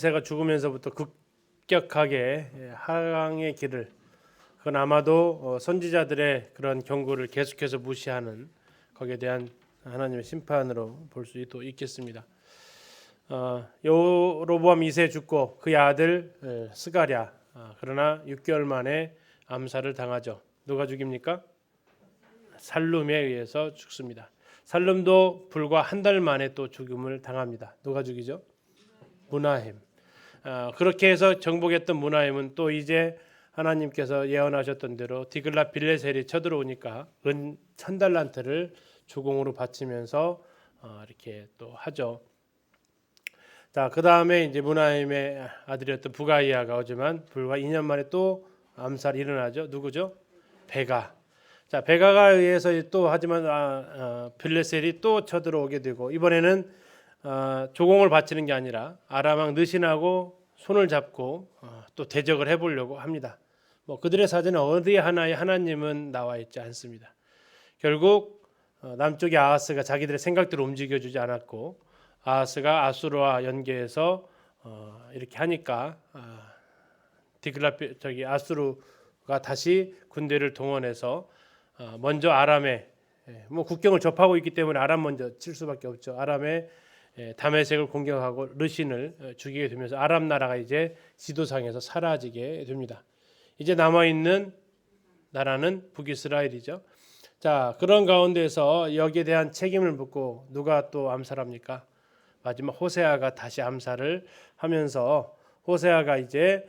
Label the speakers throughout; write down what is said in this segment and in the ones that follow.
Speaker 1: 만세가 죽으면서부터 급격하게 하강의 길을, 그건 아마도 선지자들의 그런 경고를 계속해서 무시하는 거기에 대한 하나님의 심판으로 볼 수도 있겠습니다. 여로보암 2세 죽고 그의 아들 스가랴, 그러나 6개월 만에 암살을 당하죠. 누가 죽입니까? 살룸에 의해서 죽습니다. 살룸도 불과 한 달 만에 또 죽음을 당합니다. 누가 죽이죠? 므나헴. 그렇게 해서 정복했던 므나헴은 또 이제 하나님께서 예언하셨던 대로 디글랏 빌레셀이 쳐들어오니까 은 1000달란트를 주공으로 바치면서 이렇게 또 하죠. 자, 그 다음에 이제 므나헴의 아들이었던 부가이아가 오지만 불과 2년 만에 또 암살이 일어나죠. 누구죠? 베가. 자, 베가가 의해서 또 하지만 빌레셀이 또 쳐들어오게 되고 이번에는 조공을 바치는 게 아니라 아람 왕 느신하고 손을 잡고 또 대적을 해보려고 합니다. 뭐 그들의 사전에 어디 하나에 하나님은 나와 있지 않습니다. 결국 남쪽의 아하스가 자기들의 생각대로 움직여주지 않았고 아하스가 아수르와 연계해서 이렇게 하니까 디글랏 아수르가 다시 군대를 동원해서 먼저 아람에 뭐 국경을 접하고 있기 때문에 아람 먼저 칠 수밖에 없죠. 아람에 다메섹을 공격하고 르신을 죽이게 되면서 아람 나라가 이제 지도상에서 사라지게 됩니다. 이제 남아 있는 나라는 북이스라엘이죠. 자, 그런 가운데서 여기에 대한 책임을 묻고 누가 또 암살합니까? 마지막 호세아가 다시 암살을 하면서 호세아가 이제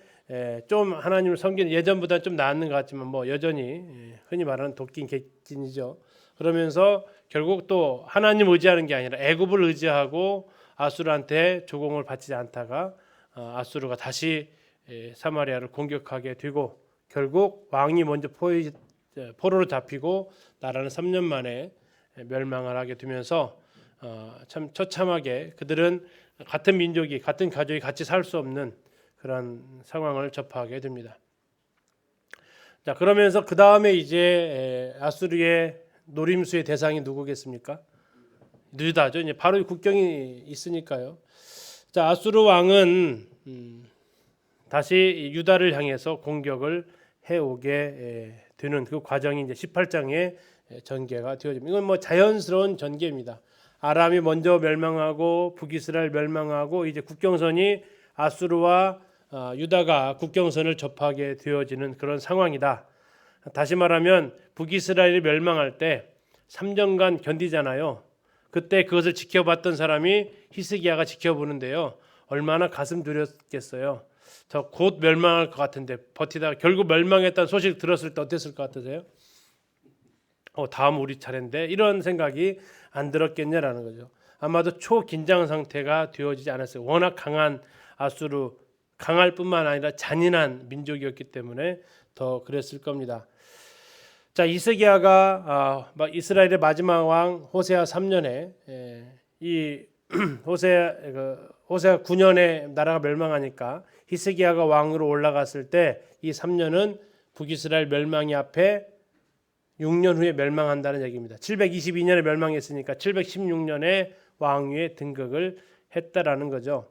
Speaker 1: 좀 하나님을 섬기는 예전보다 좀 나았는 것 같지만 뭐 여전히 흔히 말하는 도끼인 객진이죠. 그러면서 결국 또 하나님 의지하는 게 아니라 애굽을 의지하고 아수르한테 조공을 바치지 않다가 아수르가 다시 사마리아를 공격하게 되고 결국 왕이 먼저 포로로 잡히고 나라는 3년 만에 멸망을 하게 되면서 참 처참하게 그들은 같은 민족이 같은 가족이 같이 살 수 없는 그런 상황을 접하게 됩니다. 자, 그러면서 그 다음에 이제 아수르의 노림수의 대상이 누구겠습니까? 유다죠. 이제 바로 국경이 있으니까요. 자, 아수르 왕은 다시 유다를 향해서 공격을 해오게 되는 그 과정이 이제 18장에 전개가 되어집니다. 이건 뭐 자연스러운 전개입니다. 아람이 먼저 멸망하고 북이스라엘 멸망하고 이제 국경선이 아수르와 유다가 국경선을 접하게 되어지는 그런 상황이다. 다시 말하면 북이스라엘이 멸망할 때 3년간 견디잖아요. 그때 그것을 지켜봤던 사람이 히스기야가 지켜보는데요. 얼마나 가슴 졸였겠어요. 저 곧 멸망할 것 같은데 버티다가 결국 멸망했다는 소식 들었을 때 어땠을 것 같으세요? 다음 우리 차례인데 이런 생각이 안 들었겠냐라는 거죠. 아마도 초긴장 상태가 되어지지 않았어요. 워낙 강한 아수르, 강할 뿐만 아니라 잔인한 민족이었기 때문에 더 그랬을 겁니다. 자, 히스기야가 이스라엘의 마지막 왕 호세아 3년에 이 호세아 9년에 나라가 멸망하니까 히스기야가 왕으로 올라갔을 때 이 3년은 북이스라엘 멸망이 앞에 6년 후에 멸망한다는 얘기입니다. 722년에 멸망했으니까 716년에 왕위에 등극을 했다라는 거죠.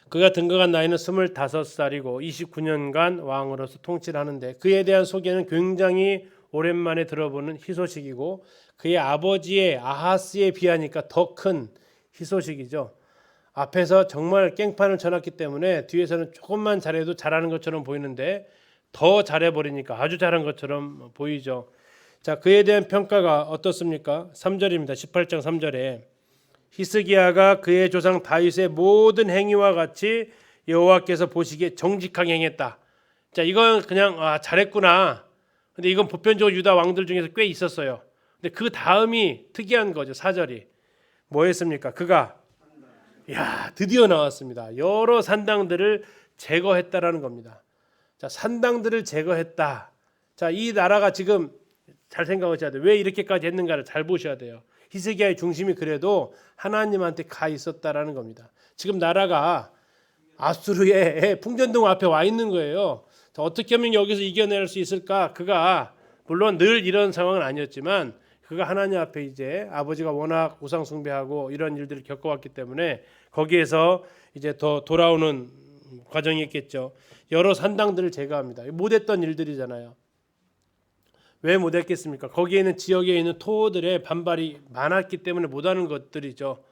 Speaker 1: 그가 등극한 나이는 25살이고 29년간 왕으로서 통치를 하는데 그에 대한 소개는 굉장히 오랜만에 들어보는 희소식이고 그의 아버지의 아하스에 비하니까 더 큰 희소식이죠. 앞에서 정말 깽판을 쳐놨기 때문에 뒤에서는 조금만 잘해도 잘하는 것처럼 보이는데 더 잘해버리니까 아주 잘한 것처럼 보이죠. 자, 그에 대한 평가가 어떻습니까? 3절입니다. 18장 3절에 히스기야가 그의 조상 다윗의 모든 행위와 같이 여호와께서 보시기에 정직하게 행했다. 자, 이건 그냥 잘했구나. 근데 이건 보편적으로 유다 왕들 중에서 꽤 있었어요. 근데 그 다음이 특이한 거죠. 4절이 뭐 했습니까? 그가 드디어 나왔습니다. 여러 산당들을 제거했다라는 겁니다. 자, 산당들을 제거했다. 자, 이 나라가 지금 잘 생각하셔야 돼요. 왜 이렇게까지 했는가를 잘 보셔야 돼요. 히스기야의 중심이 그래도 하나님한테 가 있었다라는 겁니다. 지금 나라가 아수르의 풍전등 앞에 와 있는 거예요. 자, 어떻게 하면 여기서 이겨낼 수 있을까? 그가 물론 늘 이런 상황은 아니었지만 그가 하나님 앞에 이제 아버지가 워낙 우상 숭배하고 이런 일들을 겪어왔기 때문에 거기에서 이제 더 돌아오는 과정이 있겠죠. 여러 산당들을 제거합니다. 못했던 일들이잖아요. 왜 못했겠습니까? 거기에 있는 지역에 있는 토호들의 반발이 많았기 때문에 못하는 것들이죠.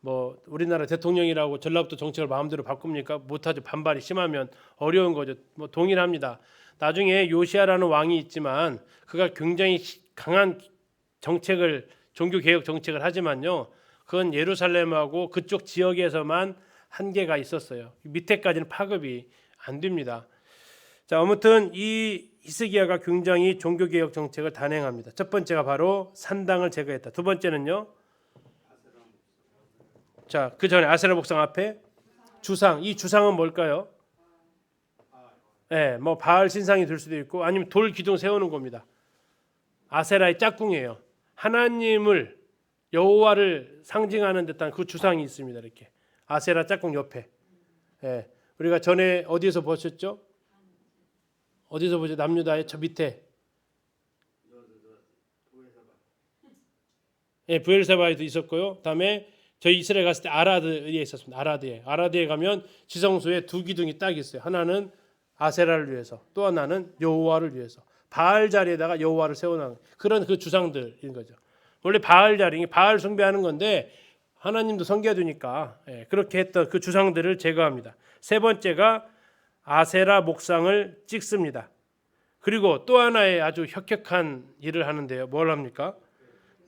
Speaker 1: 뭐 우리나라 대통령이라고 전라북도 정책을 마음대로 바꿉니까? 못하죠. 반발이 심하면 어려운 거죠. 뭐 동일합니다. 나중에 요시아라는 왕이 있지만 그가 굉장히 강한 정책을 종교 개혁 정책을 하지만요. 그건 예루살렘하고 그쪽 지역에서만 한계가 있었어요. 밑에까지는 파급이 안 됩니다. 자, 아무튼 이 히스기야가 굉장히 종교 개혁 정책을 단행합니다. 첫 번째가 바로 산당을 제거했다. 두 번째는요. 자, 그 전에 아세라 목상 앞에 주상. 이 주상은 뭘까요? 네, 뭐 바알 신상이 될 수도 있고 아니면 돌 기둥 세우는 겁니다. 아세라의 짝꿍이에요. 하나님을 여호와를 상징하는 듯한 그 주상이 있습니다. 이렇게 아세라 짝꿍 옆에. 예, 우리가 전에 어디에서 보셨죠? 어디서 보죠? 남유다의 저 밑에. 예, 부엘세바에도 있었고요. 다음에 저희 이스라엘 갔을 때 아라드에 있었습니다. 아라드에 가면 지성소에 두 기둥이 딱 있어요. 하나는 아세라를 위해서, 또 하나는 여호와를 위해서. 바알 자리에다가 여호와를 세워놓은 그런 그 주상들인 거죠. 원래 바알 자리, 바알 숭배하는 건데 하나님도 섬겨두니까 그렇게 했던 그 주상들을 제거합니다. 세 번째가 아세라 목상을 찍습니다. 그리고 또 하나의 아주 혁혁한 일을 하는데요. 뭘 합니까?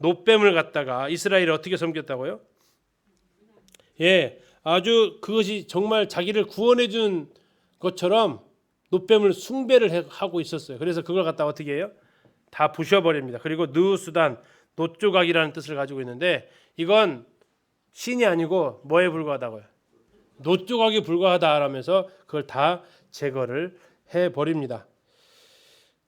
Speaker 1: 놋뱀을 갖다가 이스라엘이 어떻게 섬겼다고요? 예, 아주 그것이 정말 자기를 구원해 준 것처럼 놋뱀을 숭배를 하고 있었어요. 그래서 그걸 갖다가 어떻게 해요? 다 부셔버립니다. 그리고 느우수단, 놋조각이라는 뜻을 가지고 있는데 이건 신이 아니고 뭐에 불과하다고요? 놋조각이 불과하다라면서 그걸 다 제거를 해버립니다.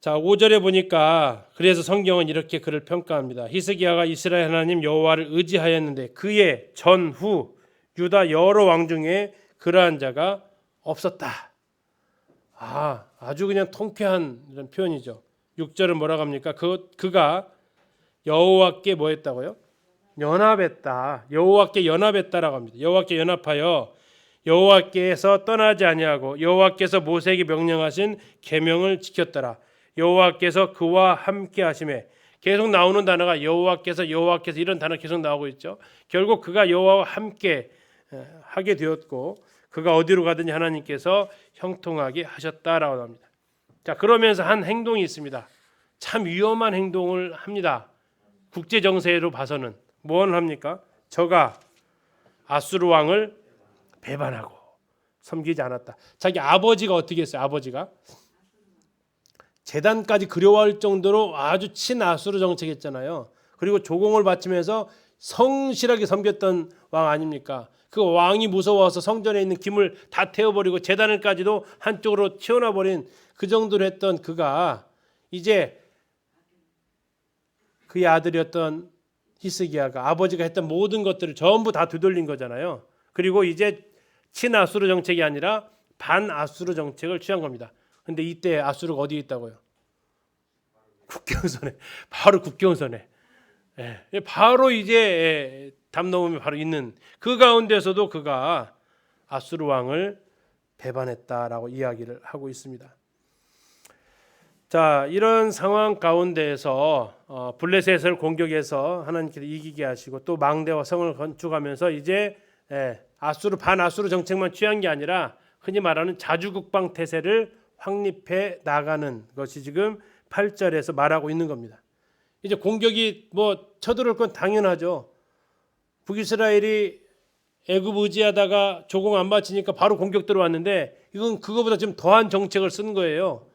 Speaker 1: 자, 5절에 보니까 그래서 성경은 이렇게 그를 평가합니다. 히스기야가 이스라엘 하나님 여호와를 의지하였는데 그의 전후 유다 여러 왕 중에 그러한 자가 없었다. 아주 그냥 통쾌한 이런 표현이죠. 6절은 뭐라고 합니까? 그가 여호와께 뭐 했다고요? 연합했다. 여호와께 연합했다라고 합니다. 여호와께 연합하여 여호와께서 떠나지 아니하고 여호와께서 모세에게 명령하신 계명을 지켰더라. 여호와께서 그와 함께 하심에 계속 나오는 단어가 여호와께서 이런 단어 계속 나오고 있죠. 결국 그가 여호와와 함께 하게 되었고 그가 어디로 가든지 하나님께서 형통하게 하셨다라고 합니다. 자, 그러면서 한 행동이 있습니다. 참 위험한 행동을 합니다. 국제 정세로 봐서는 뭘 합니까? 저가 아수르 왕을 배반하고 섬기지 않았다. 자기 아버지가 어떻게 했어요? 아버지가 제단까지 그려올 정도로 아주 친아수르 정책했잖아요. 그리고 조공을 바치면서 성실하게 섬겼던 왕 아닙니까? 그 왕이 무서워서 성전에 있는 김을 다 태워버리고 제단을까지도 한쪽으로 튀어나버린 그 정도로 했던 그가 이제 그의 아들이었던 히스기야가 아버지가 했던 모든 것들을 전부 다 되돌린 거잖아요. 그리고 이제 친아수르 정책이 아니라 반아수르 정책을 취한 겁니다. 근데 이때 아수르가 어디에 있다고요? 국경선에. 바로 국경선에. 바로 이제 담 넘으면 바로 있는 그 가운데서도 그가 아수르 왕을 배반했다라고 이야기를 하고 있습니다. 자, 이런 상황 가운데에서 블레셋을 공격해서 하나님께서 이기게 하시고 또 망대와 성을 건축하면서 이제 반아수르 정책만 취한 게 아니라 흔히 말하는 자주국방 태세를 확립해 나가는 것이 지금 8절에서 말하고 있는 겁니다. 이제 공격이 뭐 쳐들어올 건 당연하죠. 북이스라엘이 애굽 의지하다가 조공 안 바치니까 바로 공격 들어왔는데 이건 그거보다 좀 더한 정책을 쓴 거예요.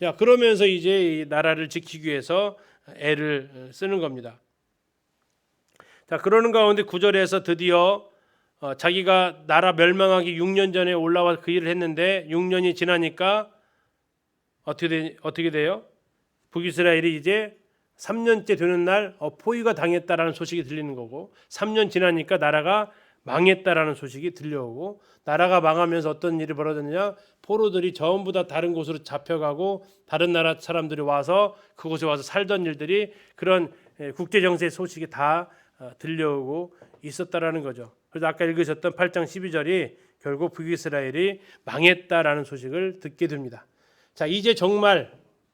Speaker 1: 자, 그러면서 이제 이 나라를 지키기 위해서 애를 쓰는 겁니다. 자, 그러는 가운데 9절에서 드디어 자기가 나라 멸망하기 6년 전에 올라와 그 일을 했는데 6년이 지나니까 어떻게 돼요? 북이스라엘이 이제 3년째 되는 날 포위가 당했다라는 소식이 들리는 거고 3년 지나니까 나라가 망했다라는 소식이 들려오고 나라가 망하면서 어떤 일이 벌어졌느냐 포로들이 전부 다 다른 곳으로 잡혀가고 다른 나라 사람들이 와서 그곳에 와서 살던 일들이 그런 국제 정세 소식이 다 들려오고 있었다라는 거죠. 그래서 아까 읽으셨던 8장 12절이 결국 북이스라엘이 망했다라는 소식을 듣게 됩니다. 자, 이제 정말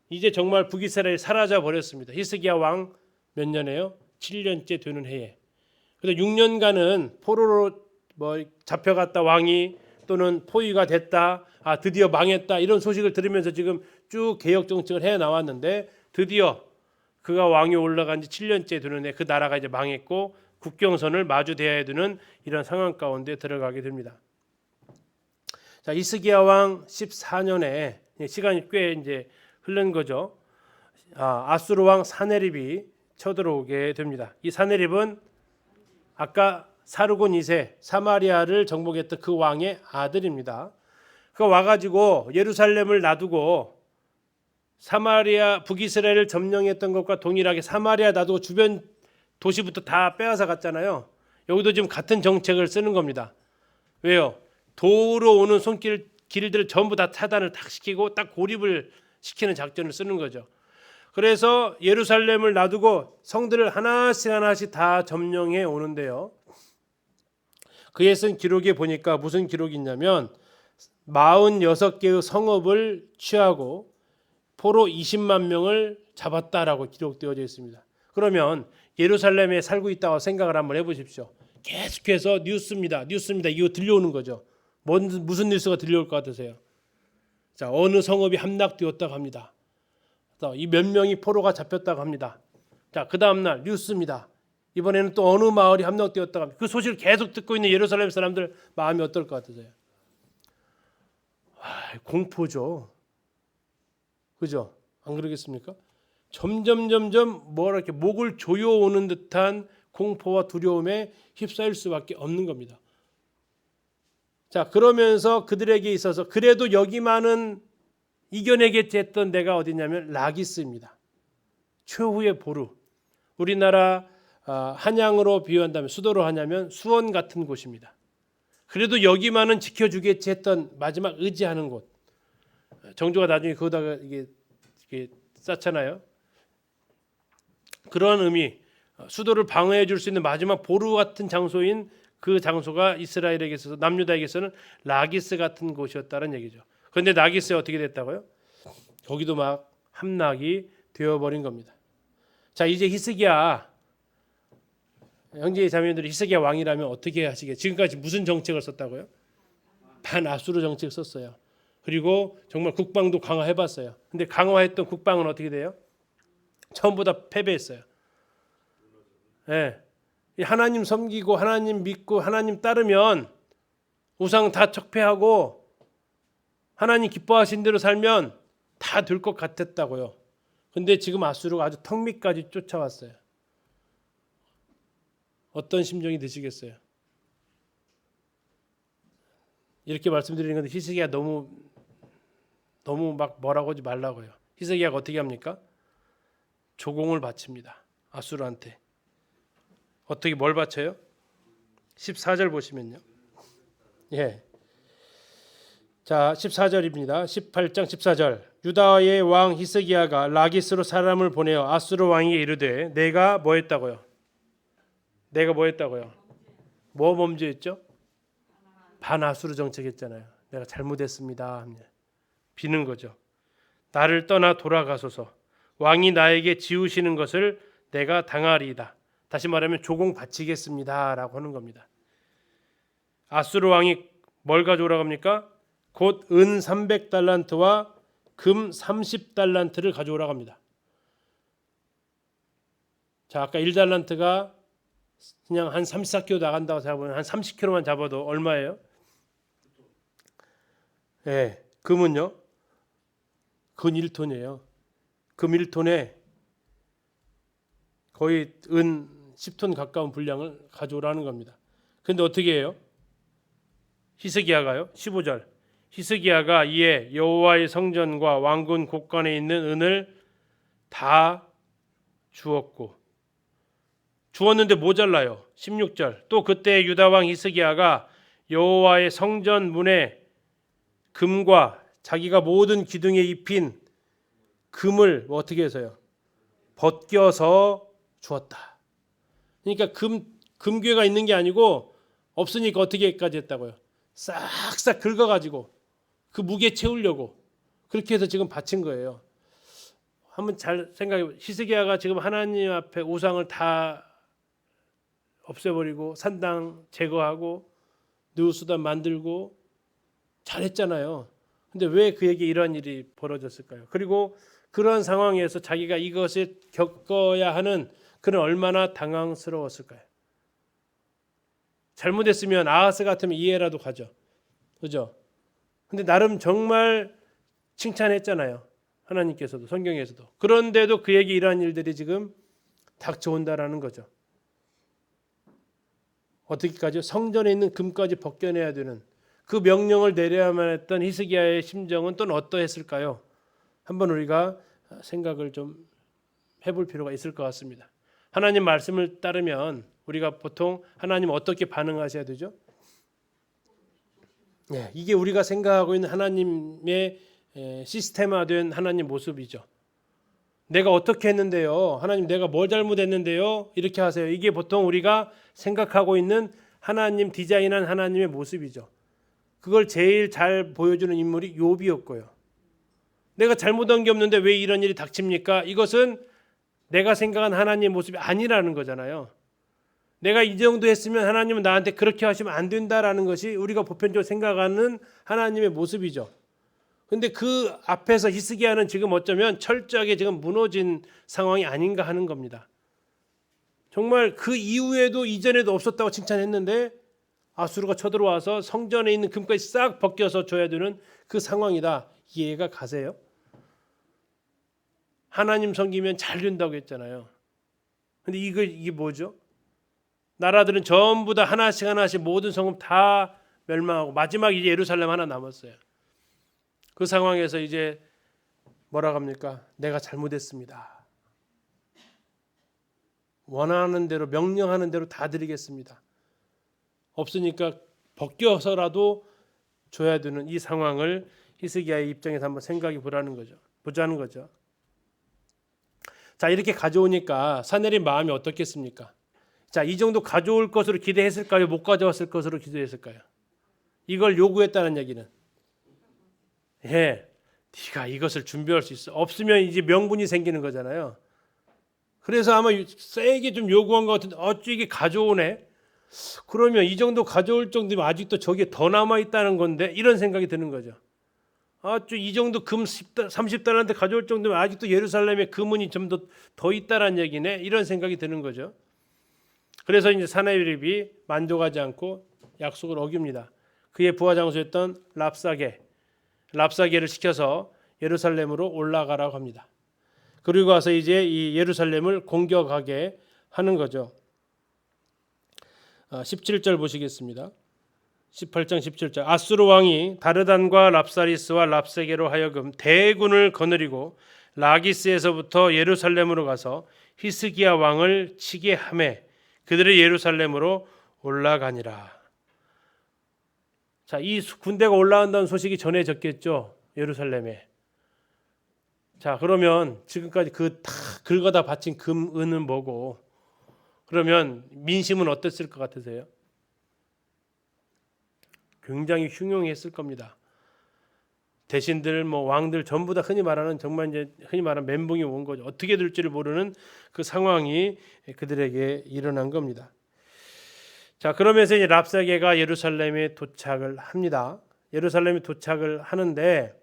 Speaker 1: 북이스라엘이 사라져 버렸습니다. 히스기야 왕 몇 년에요? 7년째 되는 해에. 그래서 6년간은 포로로 잡혀갔다 왕이 또는 포위가 됐다. 드디어 망했다. 이런 소식을 들으면서 지금 쭉 개혁 정책을 해 나왔는데 드디어 그가 왕이 올라간 지 7년째 되는 해 그 나라가 이제 망했고 국경선을 마주대해야 되는 이런 상황 가운데 들어가게 됩니다. 자, 히스기야 왕 14년에 시간이 꽤 이제 흐른 거죠. 아수르 왕 사네립이 쳐들어오게 됩니다. 이 사네립은 아까 사르곤 2세 사마리아를 정복했던 그 왕의 아들입니다. 그가 와가지고 예루살렘을 놔두고 사마리아 북이스라엘을 점령했던 것과 동일하게 사마리아 놔두고 주변 도시부터 다 빼앗아 갔잖아요. 여기도 지금 같은 정책을 쓰는 겁니다. 왜요? 도로 오는 길들을 전부 다 차단을 딱 시키고 딱 고립을 시키는 작전을 쓰는 거죠. 그래서 예루살렘을 놔두고 성들을 하나씩 다 점령해 오는데요. 그에 쓴 기록에 보니까 무슨 기록이 있냐면 46개의 성읍을 취하고 포로 20만 명을 잡았다라고 기록되어져 있습니다. 그러면 예루살렘에 살고 있다고 생각을 한번 해보십시오. 계속해서 뉴스입니다. 이거 들려오는 거죠. 무슨 뉴스가 들려올 것 같으세요? 자, 어느 성읍이 함락되었다고 합니다. 이 몇 명이 포로가 잡혔다고 합니다. 자, 그 다음 날 뉴스입니다. 이번에는 또 어느 마을이 함락되었다고 합니다. 그 소식을 계속 듣고 있는 예루살렘 사람들 마음이 어떨 것 같으세요? 공포죠. 그죠? 안 그러겠습니까? 점점 이렇게 목을 조여오는 듯한 공포와 두려움에 휩싸일 수밖에 없는 겁니다. 자, 그러면서 그들에게 있어서 그래도 여기만은 이겨내겠지 했던 데가 어디냐면 라기스입니다. 최후의 보루. 우리나라 한양으로 비유한다면 수도로 하냐면 수원 같은 곳입니다. 그래도 여기만은 지켜주겠지 했던 마지막 의지하는 곳. 정조가 나중에 거기다가 이게 쌓잖아요. 그런 의미, 수도를 방어해 줄 수 있는 마지막 보루 같은 장소인 그 장소가 이스라엘에게 있어서 남유다에게서는 라기스 같은 곳이었다는 얘기죠. 그런데 라기스에 어떻게 됐다고요? 거기도 막 함락이 되어버린 겁니다. 자, 이제 히스기야 형제 자매들이 히스기야 왕이라면 어떻게 하시겠어요? 지금까지 무슨 정책을 썼다고요? 반아수르 정책 썼어요. 그리고 정말 국방도 강화해봤어요. 근데 강화했던 국방은 어떻게 돼요? 전부 다 패배했어요. 네. 하나님 섬기고 하나님 믿고 하나님 따르면 우상 다 척패하고 하나님 기뻐하신 대로 살면 다 될 것 같았다고요. 근데 지금 아수르가 아주 턱 밑까지 쫓아왔어요. 어떤 심정이 드시겠어요? 이렇게 말씀드리는 건데 히스기야 너무 막 뭐라고 하지 말라고요. 히스기야가 어떻게 합니까? 조공을 바칩니다. 아수르한테. 어떻게 뭘 바쳐요? 14절 보시면요. 예. 자, 14절입니다. 18장 14절. 유다의 왕 히스기야가 라기스로 사람을 보내어 아수르 왕에게 이르되 내가 뭐 했다고요? 뭐 범죄했죠? 반아수르 정책했잖아요. 내가 잘못했습니다. 비는 거죠. 나를 떠나 돌아가소서. 왕이 나에게 지우시는 것을 내가 당하리이다. 다시 말하면 조공 바치겠습니다라고 하는 겁니다. 아수르 왕이 뭘 가져오라고 합니까? 곧 은 300달란트와 금 30달란트를 가져오라고 합니다. 자, 아까 1달란트가 그냥 한 34kg 나간다고 생각하면 한 30kg만 잡아도 얼마예요? 네, 금은요? 근 1톤이에요. 금 1톤에 거의 은 10톤 가까운 분량을 가져오라는 겁니다. 그런데 어떻게 해요? 히스기야가요? 15절. 히스기야가 이에 여호와의 성전과 왕궁 곳간에 있는 은을 다 주었는데 모자라요. 16절. 또 그때 유다 왕 히스기야가 여호와의 성전 문에 금과 자기가 모든 기둥에 입힌 금을 어떻게 해서요? 벗겨서 주었다. 그러니까 금괴가 있는 게 아니고 없으니까 어떻게까지 했다고요? 싹싹 긁어가지고 그 무게 채우려고 그렇게 해서 지금 바친 거예요. 한번 잘 생각해. 히스기야가 지금 하나님 앞에 우상을 다 없애버리고 산당 제거하고 느우수단 만들고 잘했잖아요. 근데 왜 그에게 이러한 일이 벌어졌을까요? 그리고 그러한 상황에서 자기가 이것을 겪어야 하는 그는 얼마나 당황스러웠을까요? 잘못했으면 아하스 같으면 이해라도 가죠. 그죠? 근데 나름 정말 칭찬했잖아요. 하나님께서도 성경에서도. 그런데도 그에게 이러한 일들이 지금 닥쳐온다라는 거죠. 어떻게까지 성전에 있는 금까지 벗겨내야 되는 그 명령을 내려야만 했던 히스기야의 심정은 또 어떠했을까요? 한번 우리가 생각을 좀 해볼 필요가 있을 것 같습니다. 하나님 말씀을 따르면 우리가 보통 하나님 어떻게 반응하셔야 되죠? 네, 이게 우리가 생각하고 있는 하나님의 시스템화된 하나님 모습이죠. 내가 어떻게 했는데요? 하나님 내가 뭘 잘못했는데요? 이렇게 하세요. 이게 보통 우리가 생각하고 있는 하나님 디자인한 하나님의 모습이죠. 그걸 제일 잘 보여주는 인물이 욥이었고요. 내가 잘못한 게 없는데 왜 이런 일이 닥칩니까? 이것은 내가 생각한 하나님의 모습이 아니라는 거잖아요. 내가 이 정도 했으면 하나님은 나한테 그렇게 하시면 안 된다라는 것이 우리가 보편적으로 생각하는 하나님의 모습이죠. 근데 그 앞에서 히스기야는 지금 어쩌면 철저하게 지금 무너진 상황이 아닌가 하는 겁니다. 정말 그 이후에도 이전에도 없었다고 칭찬했는데 아수르가 쳐들어와서 성전에 있는 금까지 싹 벗겨서 줘야 되는 그 상황이다. 이해가 가세요? 하나님 섬기면 잘 된다고 했잖아요. 근데 이게 뭐죠? 나라들은 전부 다 하나씩 하나씩 모든 성읍 다 멸망하고 마지막 이제 예루살렘 하나 남았어요. 그 상황에서 이제 뭐라고 합니까? 내가 잘못했습니다. 원하는 대로 명령하는 대로 다 드리겠습니다. 없으니까 벗겨서라도 줘야 되는 이 상황을 히스기야의 입장에서 한번 생각해 보자는 거죠. 자, 이렇게 가져오니까 사내린 마음이 어떻겠습니까? 자, 이 정도 가져올 것으로 기대했을까요? 못 가져왔을 것으로 기대했을까요? 이걸 요구했다는 얘기는 네가 이것을 준비할 수 있어. 없으면 이제 명분이 생기는 거잖아요. 그래서 아마 세게 좀 요구한 것 같은데 어찌 이게 가져오네? 그러면 이 정도 가져올 정도면 아직도 저게 더 남아있다는 건데 이런 생각이 드는 거죠. 아주 이 정도 금 30달란트 가져올 정도면 아직도 예루살렘에 금은이 좀 더 있다란 얘기네. 이런 생각이 드는 거죠. 그래서 이제 사나리립이 만족하지 않고 약속을 어깁니다. 그의 부하 장수였던 랍사게를 시켜서 예루살렘으로 올라가라고 합니다. 그리고 와서 이제 이 예루살렘을 공격하게 하는 거죠. 17절 보시겠습니다. 18장 17절. 아수르 왕이 다르단과 랍사리스와 랍사게로 하여금 대군을 거느리고 라기스에서부터 예루살렘으로 가서 히스기야 왕을 치게 하매 그들이 예루살렘으로 올라가니라. 자, 이 군대가 올라간다는 소식이 전해졌겠죠, 예루살렘에. 자, 그러면 지금까지 그 다 긁어다 바친 금, 은은 뭐고? 그러면 민심은 어땠을 것 같으세요? 굉장히 흉흉했을 겁니다. 대신들, 왕들 전부 다 흔히 말하는 정말 이제 흔히 말하는 멘붕이 온 거죠. 어떻게 될지를 모르는 그 상황이 그들에게 일어난 겁니다. 자, 그러면서 이제 랍사게가 예루살렘에 도착을 합니다. 예루살렘에 도착을 하는데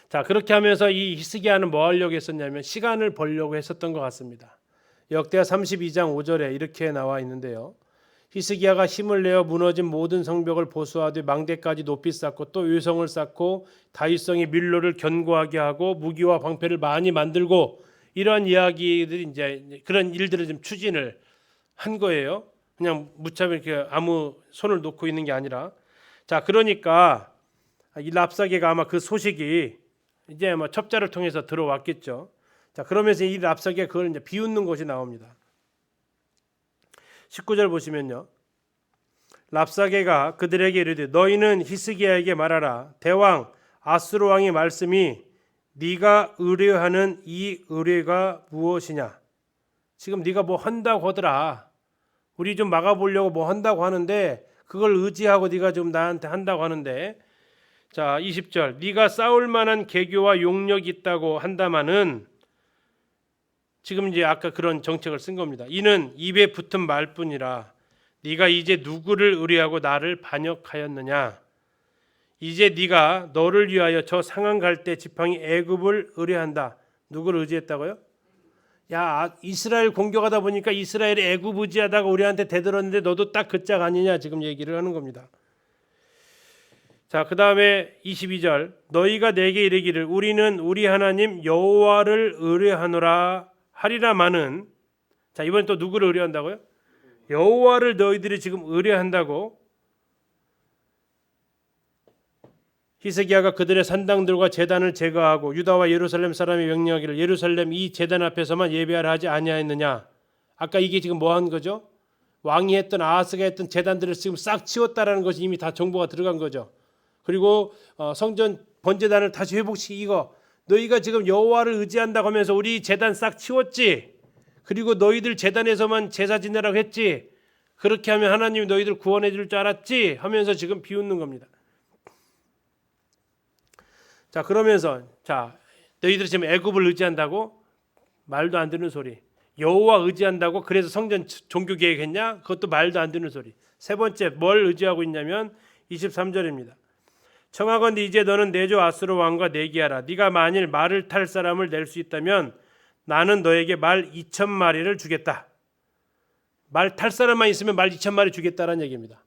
Speaker 1: 자, 그렇게 하면서 이 히스기야는 뭐 하려고 했었냐면 시간을 벌려고 했었던 것 같습니다. 역대하 32장 5절에 이렇게 나와 있는데요. 히스기야가 힘을 내어 무너진 모든 성벽을 보수하되 망대까지 높이 쌓고 또 요성을 쌓고 다윗성의 밀로를 견고하게 하고 무기와 방패를 많이 만들고 이러한 이야기들이 이제 그런 일들을 좀 추진을 한 거예요. 그냥 무참히 이렇게 아무 손을 놓고 있는 게 아니라. 자, 그러니까 이 랍사게가 아마 그 소식이 이제 아마 첩자를 통해서 들어왔겠죠. 자, 그러면서 이 랍사게가 그걸 이제 비웃는 것이 나옵니다. 19절 보시면요. 랍사게가 그들에게 이르되 너희는 히스기야에게 말하라. 대왕 아수르 왕의 말씀이 네가 의뢰하는 이 의뢰가 무엇이냐? 지금 네가 뭐 한다고 하더라. 우리 좀 막아보려고 뭐 한다고 하는데 그걸 의지하고 네가 좀 나한테 한다고 하는데, 자 20절, 네가 싸울 만한 계교와 용력이 있다고 한다마는, 지금 이제 아까 그런 정책을 쓴 겁니다. 이는 입에 붙은 말뿐이라. 네가 이제 누구를 의뢰하고 나를 반역하였느냐? 이제 네가 너를 위하여 저 상한 갈 때 지팡이 애굽을 의뢰한다. 누구를 의지했다고요? 야, 이스라엘 공격하다 보니까 이스라엘이 애굽 의지하다가 우리한테 대들었는데 너도 딱 그 짝 아니냐, 지금 얘기를 하는 겁니다. 자, 그 다음에 22절, 너희가 내게 이르기를 우리는 우리 하나님 여호와를 의뢰하노라 하리라마는, 자 이번엔 또 누구를 의뢰한다고요? 여호와를 너희들이 지금 의뢰한다고. 히스기야가 그들의 산당들과 제단을 제거하고 유다와 예루살렘 사람이 명령하기를 예루살렘 이 제단 앞에서만 예배하라 하지 아니하였느냐. 아까 이게 지금 뭐 한 거죠? 왕이 했던 아하스가 했던 제단들을 지금 싹 치웠다라는 것이 이미 다 정보가 들어간 거죠. 그리고 성전 번제단을 다시 회복시키고, 너희가 지금 여호와를 의지한다고 하면서 우리 제단 싹 치웠지. 그리고 너희들 제단에서만 제사 지내라고 했지. 그렇게 하면 하나님이 너희들 구원해 줄 줄 알았지 하면서 지금 비웃는 겁니다. 자, 그러면서 자, 너희들이 지금 애굽을 의지한다고? 말도 안 되는 소리. 여호와 의지한다고? 그래서 성전 종교 계획했냐? 그것도 말도 안 되는 소리. 세 번째, 뭘 의지하고 있냐면 23절입니다. 청하건대 이제 너는 내조 아수르 왕과 내기하라. 네가 만일 말을 탈 사람을 낼 수 있다면 나는 너에게 말 2,000마리를 주겠다. 말 탈 사람만 있으면 말 2,000마리 주겠다라는 얘기입니다.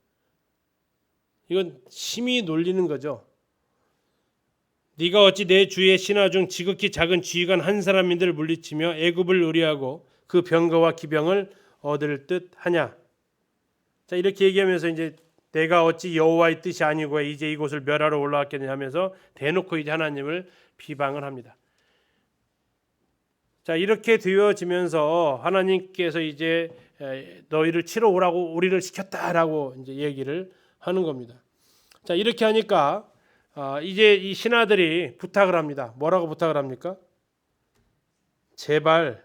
Speaker 1: 이건 심히 놀리는 거죠. 네가 어찌 내 주의 신하 중 지극히 작은 지휘관 한 사람인들 물리치며 애굽을 의뢰하고 그 병거와 기병을 얻을 듯 하냐. 자, 이렇게 얘기하면서 이제 내가 어찌 여호와의 뜻이 아니고 이제 이곳을 멸하러 올라왔겠느냐 하면서 대놓고 이제 하나님을 비방을 합니다. 자, 이렇게 되어지면서 하나님께서 이제 너희를 치러 오라고 우리를 시켰다라고 이제 얘기를 하는 겁니다. 자, 이렇게 하니까 이제 이 신하들이 부탁을 합니다. 뭐라고 부탁을 합니까? 제발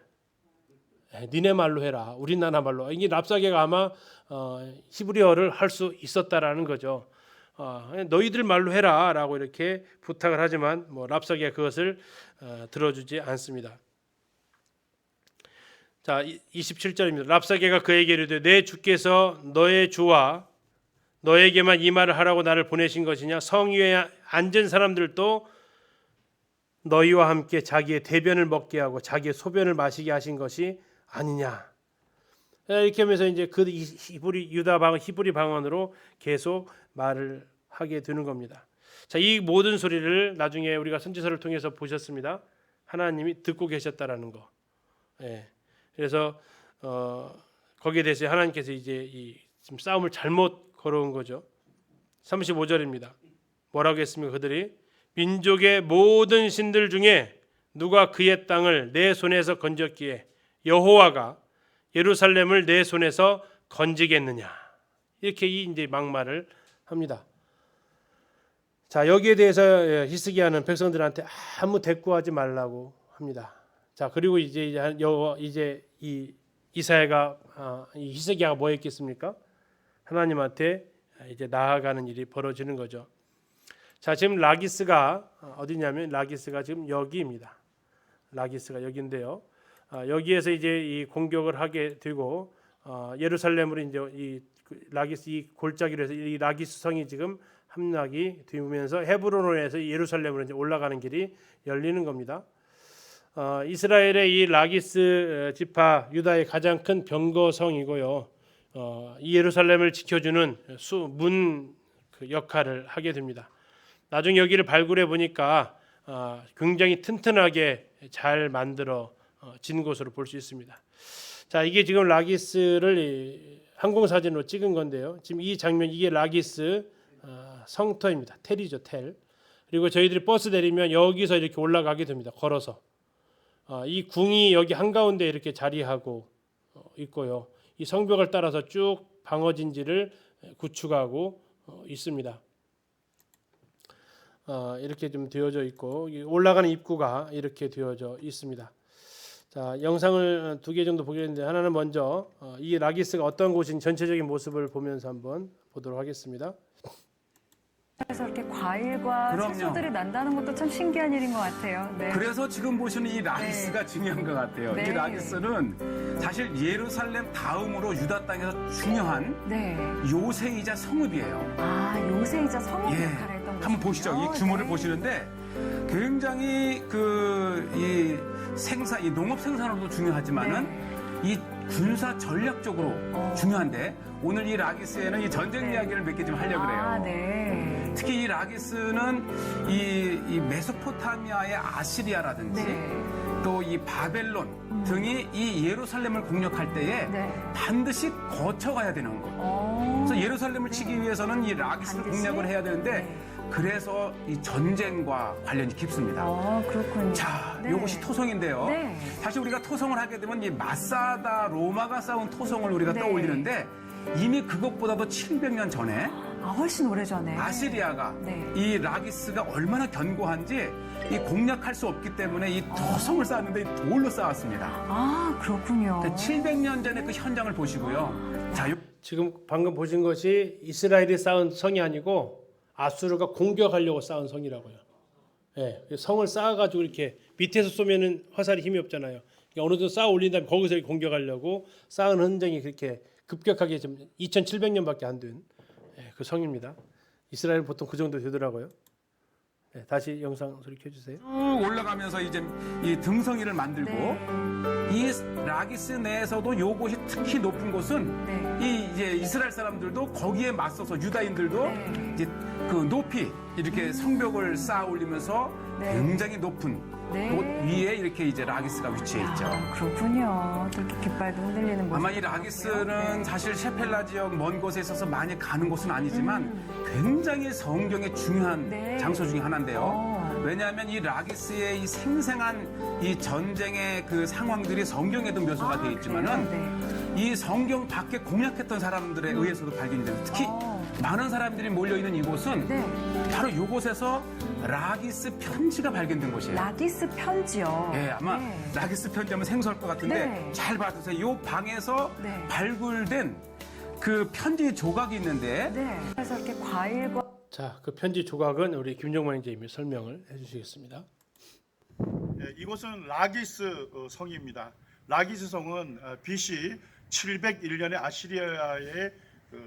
Speaker 1: 니네 말로 해라. 우리나라 말로. 이게 랍사게가 아마 히브리어를 할 수 있었다라는 거죠. 너희들 말로 해라라고 이렇게 부탁을 하지만 뭐 랍사게가 그것을 들어주지 않습니다. 자, 27절입니다. 랍사게가 그에게 이르되 내 주께서 너의 주와 너에게만 이 말을 하라고 나를 보내신 것이냐? 성 위에 앉은 사람들도 너희와 함께 자기의 대변을 먹게 하고 자기의 소변을 마시게 하신 것이 아니냐? 이렇게 하면서 이제 그 히브리 유다 방언 히브리 방언으로 계속 말을 하게 되는 겁니다. 자, 이 모든 소리를 나중에 우리가 선지서를 통해서 보셨습니다. 하나님이 듣고 계셨다라는 거. 예. 그래서 거기에 대해서 하나님께서 이제 이 지금 싸움을 잘못 걸어온 거죠. 35절입니다. 뭐라고 했습니까? 그들이 민족의 모든 신들 중에 누가 그의 땅을 내 손에서 건졌기에 여호와가 예루살렘을 내 손에서 건지겠느냐. 이렇게 이제 막말을 합니다. 자, 여기에 대해서 히스기야는 백성들한테 아무 대꾸하지 말라고 합니다. 자, 그리고 이제 이 이사야가 이 히스기야가 뭐 했겠습니까? 하나님한테 이제 나아가는 일이 벌어지는 거죠. 자, 지금 라기스가 어디냐면 라기스가 지금 여기입니다. 라기스가 여기인데요. 여기에서 이제 이 공격을 하게 되고 예루살렘으로 이제 이 라기스 이 골짜기로 해서 이 라기스 성이 지금 함락이 되면서 헤브론으로 해서 예루살렘으로 이제 올라가는 길이 열리는 겁니다. 이스라엘의 이 라기스 지파 유다의 가장 큰 병거성이고요. 이 예루살렘을 지켜주는 문 역할을 하게 됩니다. 나중에 여기를 발굴해 보니까 굉장히 튼튼하게 잘 만들어 진 곳으로 볼 수 있습니다. 자, 이게 지금 라기스를 항공 사진으로 찍은 건데요. 지금 이 장면 이게 라기스 성터입니다. 텔이죠, 텔. 그리고 저희들이 버스 내리면 여기서 이렇게 올라가게 됩니다. 걸어서. 이 궁이 여기 한가운데 이렇게 자리하고 있고요. 이 성벽을 따라서 쭉 방어진지를 구축하고 있습니다. 이렇게 좀 되어져 있고 올라가는 입구가 이렇게 되어져 있습니다. 자, 영상을 2개 정도 보겠는데 하나는 먼저 이 라기스가 어떤 곳인 전체적인 모습을 보면서 한번 보도록 하겠습니다.
Speaker 2: 그래서 이렇게 과일과
Speaker 3: 그럼요.
Speaker 2: 채소들이 난다는 것도 참 신기한 일인 것 같아요. 네.
Speaker 3: 그래서 지금 보시는 이 라기스가 중요한 것 같아요.
Speaker 2: 네.
Speaker 3: 이 라기스는 사실 예루살렘 다음으로 유다 땅에서 중요한
Speaker 2: 네.
Speaker 3: 요새이자 성읍이에요.
Speaker 2: 아, 요새이자 성읍
Speaker 3: 예,
Speaker 2: 역할을 했던
Speaker 3: 한번 보시죠. 이 규모를
Speaker 2: 네.
Speaker 3: 보시는데 굉장히 이 생산, 이 농업 생산으로도 중요하지만은 이 군사 전략적으로 중요한데 오늘 이 라기스에는 이 전쟁
Speaker 2: 네.
Speaker 3: 이야기를 몇 개 좀 하려고 그래요.
Speaker 2: 아, 네.
Speaker 3: 특히 이 라기스는 이 메소포타미아의 아시리아라든지
Speaker 2: 네.
Speaker 3: 또 이 바벨론 등이 이 예루살렘을 공략할 때에
Speaker 2: 네.
Speaker 3: 반드시 거쳐가야 되는 거. 그래서 예루살렘을 치기 위해서는 이 라기스를
Speaker 2: 반드시?
Speaker 3: 공략을 해야 되는데
Speaker 2: 네.
Speaker 3: 그래서 이 전쟁과 관련이 깊습니다.
Speaker 2: 그렇군요.
Speaker 3: 자,
Speaker 2: 네.
Speaker 3: 이것이 토성인데요.
Speaker 2: 네.
Speaker 3: 사실 우리가 토성을 하게 되면 이 마사다 로마가 쌓은 토성을 우리가
Speaker 2: 네.
Speaker 3: 떠올리는데 이미 그것보다도 700년 전에
Speaker 2: 훨씬 오래전에.
Speaker 3: 아시리아가
Speaker 2: 네.
Speaker 3: 이 라기스가 얼마나 견고한지 이 공략할 수 없기 때문에 이 토성을 쌓았는데 이 돌로 쌓았습니다.
Speaker 2: 아, 그렇군요.
Speaker 3: 700년 전에 그 현장을 보시고요. 자,
Speaker 1: 지금 방금 보신 것이 이스라엘이 쌓은 성이 아니고 아수르가 공격하려고 쌓은 성이라고요. 예, 성을 쌓아가지고 이렇게 밑에서 쏘면은 화살이 힘이 없잖아요. 그러니까 어느 정도 쌓아 올린 다음에 거기서 이렇게 공격하려고 쌓은 흔적이 그렇게 급격하게 좀 2,700년밖에 안 된 그 성입니다. 이스라엘은 보통 그 정도 되더라고요. 네, 다시 영상 소리 켜주세요.
Speaker 3: 쭉 올라가면서 이제 이 등성이를 만들고 이 라기스 내에서도 요곳이 특히 높은 곳은
Speaker 2: 네.
Speaker 3: 이 이제 이스라엘 사람들도 거기에 맞서서 유다인들도
Speaker 2: 네.
Speaker 3: 이제 그 높이 이렇게 성벽을 쌓아 올리면서
Speaker 2: 네.
Speaker 3: 굉장히 높은
Speaker 2: 네.
Speaker 3: 곳 위에 이렇게 이제 라기스가 위치해 있죠.
Speaker 2: 그렇군요. 또 이렇게 깃발도 흔들리는 모습.
Speaker 3: 아마 이 라기스는 사실 셰펠라 지역 먼 곳에 있어서 많이 가는 곳은 아니지만 굉장히 성경의 중요한
Speaker 2: 네.
Speaker 3: 장소 중에 하나인데요. 왜냐하면 이 라기스의 이 생생한 이 전쟁의 그 상황들이 성경에도 묘사가 되어 있지만은
Speaker 2: 그래요?
Speaker 3: 이 성경 밖에 공략했던 사람들에 의해서도 발견이 돼요. 특히 많은 사람들이 몰려 있는 이곳은
Speaker 2: 네.
Speaker 3: 바로 이곳에서 라기스 편지가 발견된 곳이에요.
Speaker 2: 라기스 편지요.
Speaker 3: 예, 아마
Speaker 2: 네.
Speaker 3: 라기스 편지하면 생소할 것 같은데
Speaker 2: 네.
Speaker 3: 잘 봐주세요. 이 방에서
Speaker 2: 네.
Speaker 3: 발굴된 그 편지 조각이 있는데
Speaker 2: 네. 그래서 이렇게 과일과
Speaker 1: 자, 그 편지 조각은 우리 김종만 선생님이 설명을 해주시겠습니다.
Speaker 4: 예, 이곳은 라기스 성입니다. 라기스 성은 BC 701년에 아시리아의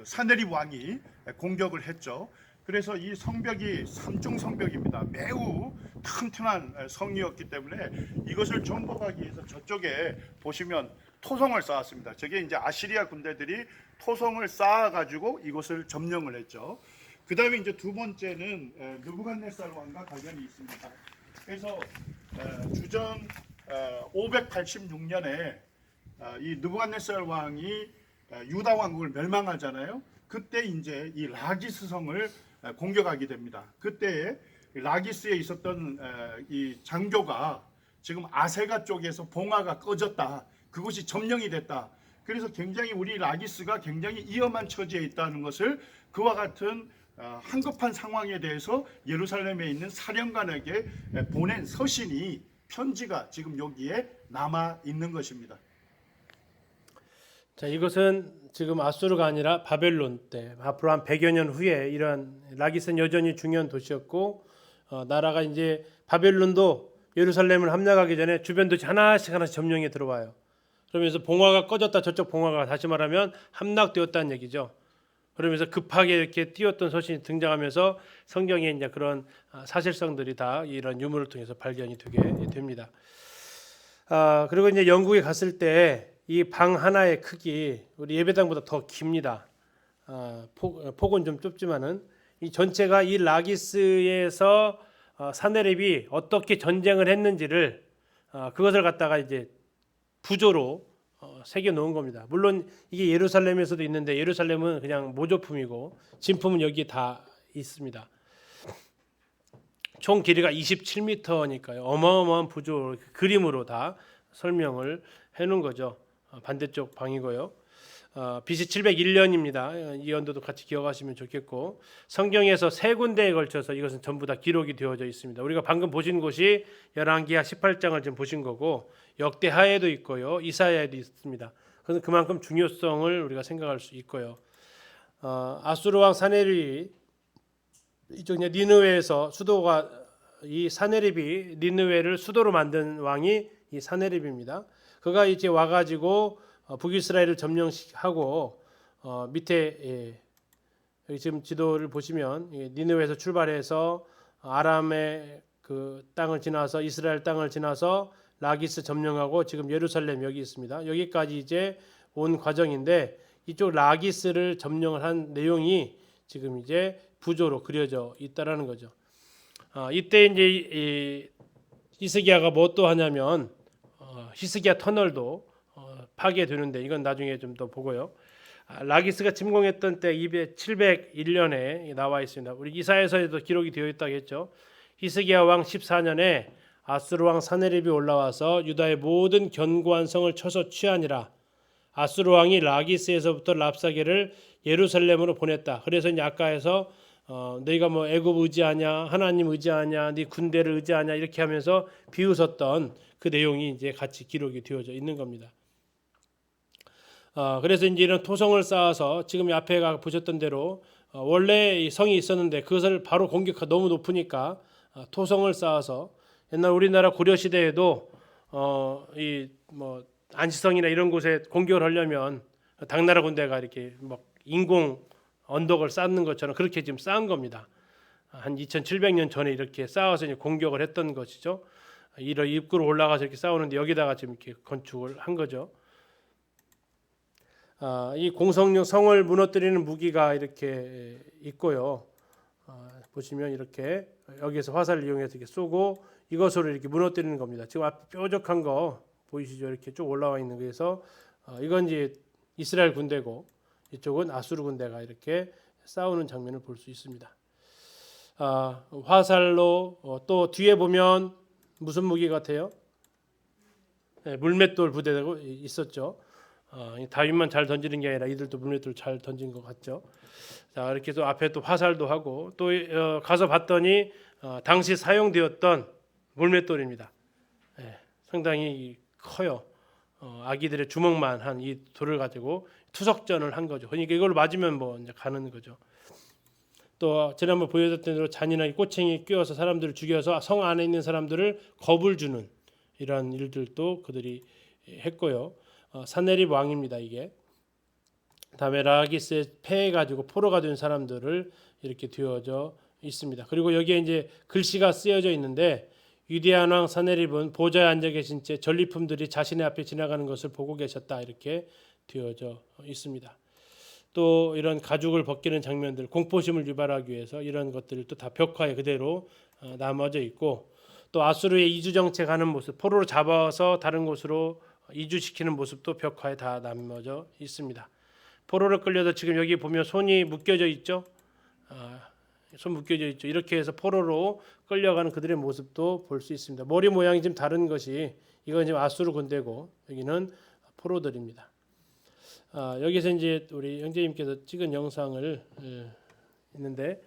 Speaker 4: 사네립 왕이 공격을 했죠. 그래서 이 성벽이 삼중 성벽입니다. 매우 튼튼한 성이었기 때문에 이것을 정복하기 위해서 저쪽에 보시면 토성을 쌓았습니다. 저게 이제 아시리아 군대들이 토성을 쌓아가지고 이곳을 점령을 했죠. 그 다음에 이제 두 번째는 느부갓네살 왕과 관련이 있습니다. 그래서 주전 586년에 이 느부갓네살 왕이 유다 왕국을 멸망하잖아요. 그때 이제 이 라기스 성을 공격하게 됩니다. 그때 라기스에 있었던 이 장교가 지금 아세가 쪽에서 봉화가 꺼졌다. 그곳이 점령이 됐다. 그래서 굉장히 우리 라기스가 굉장히 위험한 처지에 있다는 것을 그와 같은 한급한 상황에 대해서 예루살렘에 있는 사령관에게 보낸 서신이 편지가 지금 여기에 남아 있는 것입니다.
Speaker 1: 자, 이것은 지금 아수르가 아니라 바벨론 때 앞으로 한 100여 년 후에 이러한 라기스는 여전히 중요한 도시였고 나라가 이제 바벨론도 예루살렘을 함락하기 전에 주변 도시 하나씩 점령에 들어와요. 그러면서 봉화가 꺼졌다 저쪽 봉화가 다시 말하면 함락되었다는 얘기죠. 그러면서 급하게 이렇게 띄웠던 서신이 등장하면서 성경에 이제 그런 사실성들이 다 이런 유물을 통해서 발견이 되게 됩니다. 그리고 이제 영국에 갔을 때 이 방 하나의 크기 우리 예배당보다 더 깁니다. 폭은 좀 좁지만은 이 전체가 이 라기스에서 사네립이 어떻게 전쟁을 했는지를 그것을 갖다가 이제 부조로 새겨 놓은 겁니다. 물론 이게 예루살렘에서도 있는데 예루살렘은 그냥 모조품이고 진품은 여기에 다 있습니다. 총 길이가 27m니까요. 어마어마한 부조 그림으로 다 설명을 해놓은 거죠. 반대쪽 방이고요. BC 701년입니다. 이 연도도 같이 기억하시면 좋겠고 성경에서 세 군데에 걸쳐서 이것은 전부 다 기록이 되어져 있습니다. 우리가 방금 보신 곳이 열왕기하 18장을 지금 보신 거고 역대하에도 있고요. 이사야에도 있습니다. 그래서 그만큼 중요성을 우리가 생각할 수 있고요. 아수르 왕 사네립이 이쪽 니느웨에서 수도가 이 사네립이 니느웨를 수도로 만든 왕이 이 사네립입니다. 그가 이제 와가지고 북이스라엘을 점령하고 밑에 여기 지금 지도를 보시면 니느웨에서 출발해서 아람의 그 땅을 지나서 이스라엘 땅을 지나서 라기스 점령하고 지금 예루살렘 여기 있습니다. 여기까지 이제 온 과정인데 이쪽 라기스를 점령을 한 내용이 지금 이제 부조로 그려져 있다라는 거죠. 이때 이제 히스기야가 뭐 또 하냐면 히스기야 터널도 파괴되는데 이건 나중에 좀 더 보고요. 라기스가 침공했던 때 701년에 나와 있습니다. 우리 이사야서에도 기록이 되어 있다고 했죠. 히스기야 왕 14년에 아수르 왕 사네립이 올라와서 유다의 모든 견고한 성을 쳐서 취하니라. 아수르 왕이 라기스에서부터 랍사게를 예루살렘으로 보냈다. 그래서 이제 아까에서 너희가 뭐 애굽 의지하냐, 하나님 의지하냐, 네 군대를 의지하냐 이렇게 하면서 비웃었던 그 내용이 이제 같이 기록이 되어져 있는 겁니다. 그래서 이제 이런 토성을 쌓아서 지금 앞에 보셨던 대로 원래 이 성이 있었는데 그것을 바로 공격하 너무 높으니까 토성을 쌓아서 옛날 우리나라 고려 시대에도 이 뭐 안시성이나 이런 곳에 공격을 하려면 당나라 군대가 이렇게 막 인공 언덕을 쌓는 것처럼 그렇게 지금 쌓은 겁니다. 한 2700년 전에 이렇게 쌓아서 이제 공격을 했던 것이죠. 이런 입구로 올라가서 이렇게 싸우는데 여기다가 지금 이렇게 건축을 한 거죠. 이 공성용 성을 무너뜨리는 무기가 이렇게 있고요. 보시면 이렇게 여기에서 화살을 이용해서 이렇게 쏘고 이것으로 이렇게 무너뜨리는 겁니다. 지금 앞 뾰족한 거 보이시죠? 이렇게 쭉 올라와 있는 거에서 이건 이제 이스라엘 군대고 이쪽은 아수르 군대가 이렇게 싸우는 장면을 볼 수 있습니다. 화살로 또 뒤에 보면 무슨 무기 같아요? 네, 물맷돌 부대가 있었죠. 다윗만 잘 던지는 게 아니라 이들도 물맷돌 잘 던진 것 같죠. 자, 이렇게 또 앞에 또 화살도 하고 또 가서 봤더니 당시 사용되었던 물맷돌입니다. 네, 상당히 커요. 아기들의 주먹만 한 이 돌을 가지고 투석전을 한 거죠. 그러니까 이걸 맞으면 뭐 이제 가는 거죠. 또 지난번 보여줬던 대로 잔인하게 꼬챙이 끼워서 사람들을 죽여서 성 안에 있는 사람들을 겁을 주는 이런 일들도 그들이 했고요. 사네립 왕입니다. 이게 다음에 라기스에 패해가지고 포로가 된 사람들을 이렇게 되어져 있습니다. 그리고 여기에 이제 글씨가 쓰여져 있는데 위대한 왕 사네립은 보좌에 앉아 계신 채 전리품들이 자신의 앞에 지나가는 것을 보고 계셨다 이렇게 되어져 있습니다. 또 이런 가죽을 벗기는 장면들, 공포심을 유발하기 위해서 이런 것들을 또 다 벽화에 그대로 남아져 있고 또 아수르의 이주 정책하는 모습, 포로로 잡아서 다른 곳으로 이주시키는 모습도 벽화에 다 남아져 있습니다. 포로를 끌려서 지금 여기 보면 손이 묶여져 있죠. 손 묶여져 있죠. 이렇게 해서 포로로 끌려가는 그들의 모습도 볼 수 있습니다. 머리 모양이 좀 다른 것이 이건 지금 아수르 군대고 여기는 포로들입니다. 여기서 이제 우리 형제님께서 찍은 영상을 있는데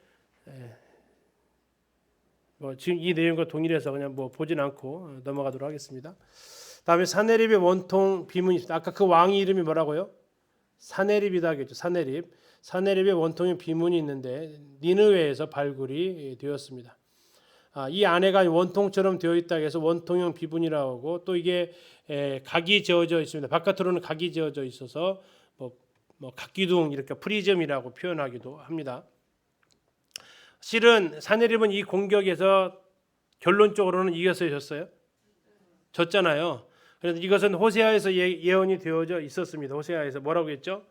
Speaker 1: 뭐 지금 이 내용과 동일해서 그냥 뭐 보진 않고 넘어가도록 하겠습니다. 다음에 사네립의 원통 비문이 있습니다. 아까 그 왕의 이름이 뭐라고요? 사네립이다 하겠죠. 사네립. 사네립의 원통의 비문이 있는데 니느웨에서 발굴이 되었습니다. 이 안에가 원통처럼 되어 있다고 해서 원통형 비문이라고 하고 또 이게 각이 지어져 있습니다. 바깥으로는 각이 지어져 있어서 뭐 각기둥 이렇게 프리즘이라고 표현하기도 합니다. 실은 사네립은 이 공격에서 결론적으로는 이겼어요, 졌어요? 졌잖아요. 그래서 이것은 호세아에서 예언이 되어져 있었습니다. 호세아에서 뭐라고 했죠?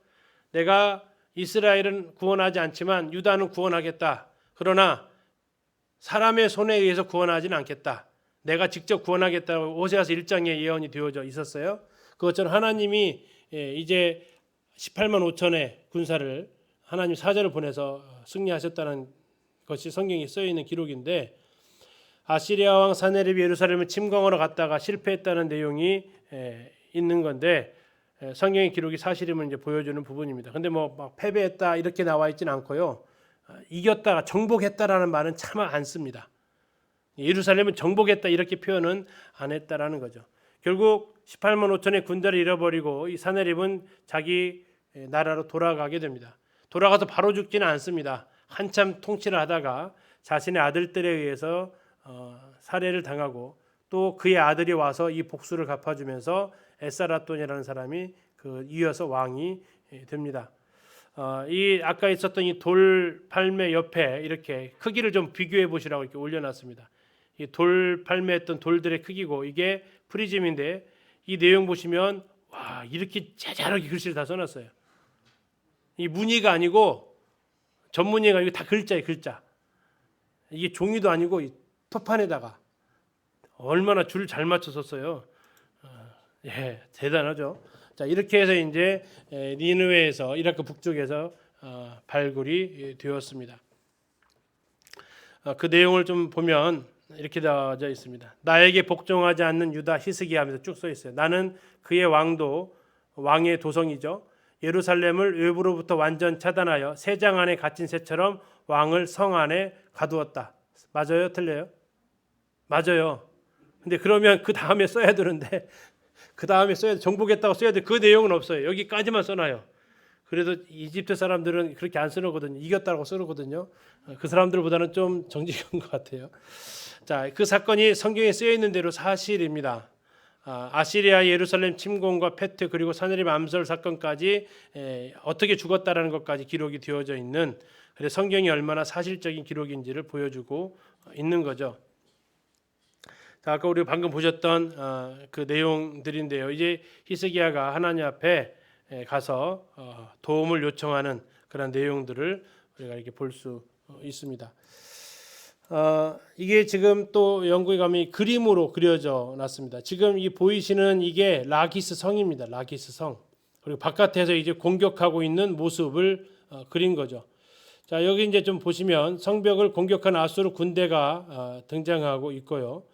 Speaker 1: 내가 이스라엘은 구원하지 않지만 유다는 구원하겠다. 그러나 사람의 손에 의해서 구원하지는 않겠다. 내가 직접 구원하겠다고 호세아서 1장에 예언이 되어져 있었어요. 그것처럼 하나님이 이제 18만 5천의 군사를 하나님 사자를 보내서 승리하셨다는 것이 성경에 쓰여 있는 기록인데 아시리아 왕 사네립이 예루살렘을 침공하러 갔다가 실패했다는 내용이 있는 건데 성경의 기록이 사실임을 이제 보여주는 부분입니다. 근데 뭐 막 패배했다 이렇게 나와 있지는 않고요. 이겼다가 정복했다라는 말은 참 안 씁니다. 예루살렘은 정복했다 이렇게 표현은 안 했다라는 거죠. 결국 18만 5천의 군대를 잃어버리고 이 사내립은 자기 나라로 돌아가게 됩니다. 돌아가서 바로 죽지는 않습니다. 한참 통치를 하다가 자신의 아들들에 의해서 살해를 당하고 또 그의 아들이 와서 이 복수를 갚아주면서 에사라돈이라는 사람이 이어서 왕이 됩니다. 이 아까 있었던 이 돌팔매 옆에 이렇게 크기를 좀 비교해 보시라고 이렇게 올려놨습니다. 이 돌팔매했던 돌들의 크기고 이게 프리즘인데 이 내용 보시면 와 이렇게 자잘하게 글씨를 다 써놨어요. 이 무늬가 아니고 전무늬가 아니고 다 글자예요, 글자. 이게 종이도 아니고 이 표판에다가 얼마나 줄을 잘 맞춰 썼어요. 예, 대단하죠. 자 이렇게 해서 이제 니느웨에서 이라크 북쪽에서 발굴이 되었습니다. 그 내용을 좀 보면 이렇게 나와져 있습니다. 나에게 복종하지 않는 유다 히스기야 하면서 쭉 써 있어요. 나는 그의 왕의 도성이죠. 예루살렘을 외부로부터 완전 차단하여 새장 안에 갇힌 새처럼 왕을 성 안에 가두었다. 맞아요? 틀려요? 맞아요. 근데 그러면 그 다음에 써야 되는데 그 다음에 정복했다고 써야 돼. 그 내용은 없어요. 여기까지만 써놔요. 그래도 이집트 사람들은 그렇게 안 쓰거든요. 이겼다고 쓰거든요. 그 사람들보다는 좀 정직한 것 같아요. 자, 그 사건이 성경에 쓰여 있는 대로 사실입니다. 아시리아 예루살렘 침공과 페트 그리고 사내립 암살 사건까지 어떻게 죽었다라는 것까지 기록이 되어져 있는 그래서 성경이 얼마나 사실적인 기록인지를 보여주고 있는 거죠. 자, 아까 우리 방금 보셨던 그 내용들인데요. 이제 히스기야가 하나님 앞에 가서 도움을 요청하는 그런 내용들을 우리가 이렇게 볼 수 있습니다. 이게 지금 또 영국에 가면 그림으로 그려져 놨습니다. 지금 이 보이시는 이게 라기스 성입니다. 라기스 성. 그리고 바깥에서 이제 공격하고 있는 모습을 그린 거죠. 자, 여기 이제 좀 보시면 성벽을 공격한 아수르 군대가 등장하고 있고요.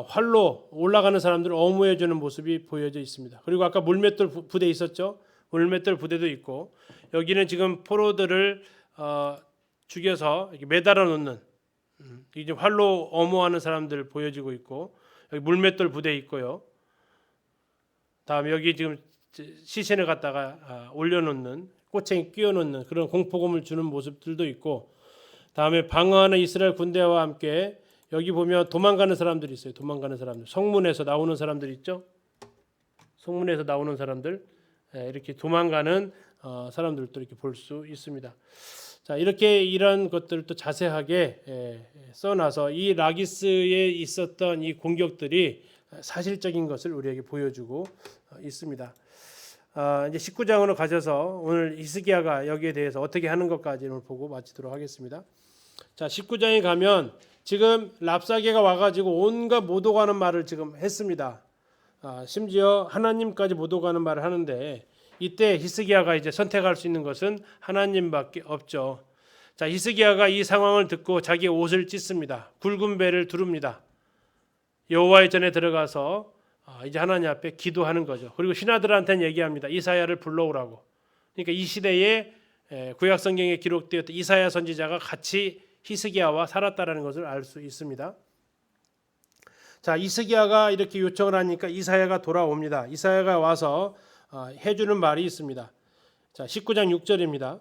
Speaker 1: 활로 올라가는 사람들을 어무해 주는 모습이 보여져 있습니다. 그리고 아까 물맷돌 부대 있었죠? 물맷돌 부대도 있고 여기는 지금 포로들을 죽여서 이렇게 매달아 놓는 이제 활로 어무하는 사람들 보여지고 있고 여기 물맷돌 부대 있고요. 다음에 여기 지금 시신을 갖다가 올려놓는 꼬챙이 끼워놓는 그런 공포감을 주는 모습들도 있고 다음에 방어하는 이스라엘 군대와 함께 여기 보면 도망가는 사람들이 있어요. 도망가는 사람들. 성문에서 나오는 사람들 있죠. 성문에서 나오는 사람들 이렇게 도망가는 사람들도 이렇게 볼 수 있습니다. 자 이렇게 이런 것들을 또 자세하게 써놔서 이 라기스에 있었던 이 공격들이 사실적인 것을 우리에게 보여주고 있습니다. 이제 19장으로 가셔서 오늘 히스기야가 여기에 대해서 어떻게 하는 것까지를 보고 마치도록 하겠습니다. 자 19장에 가면 지금 랍사게가 와가지고 온갖 못 오가는 말을 지금 했습니다. 심지어 하나님까지 못 오가는 말을 하는데 이때 히스기야가 이제 선택할 수 있는 것은 하나님밖에 없죠. 자 히스기야가 이 상황을 듣고 자기의 옷을 찢습니다. 굵은 배를 두릅니다. 여호와의 전에 들어가서 이제 하나님 앞에 기도하는 거죠. 그리고 신하들한테는 얘기합니다. 이사야를 불러오라고. 그러니까 이 시대에 구약 성경에 기록되었던 이사야 선지자가 같이 히스기야와 살았다라는 것을 알 수 있습니다. 자, 히스기야가 이렇게 요청을 하니까 이사야가 돌아옵니다. 이사야가 와서 해주는 말이 있습니다. 자, 19장 6절입니다.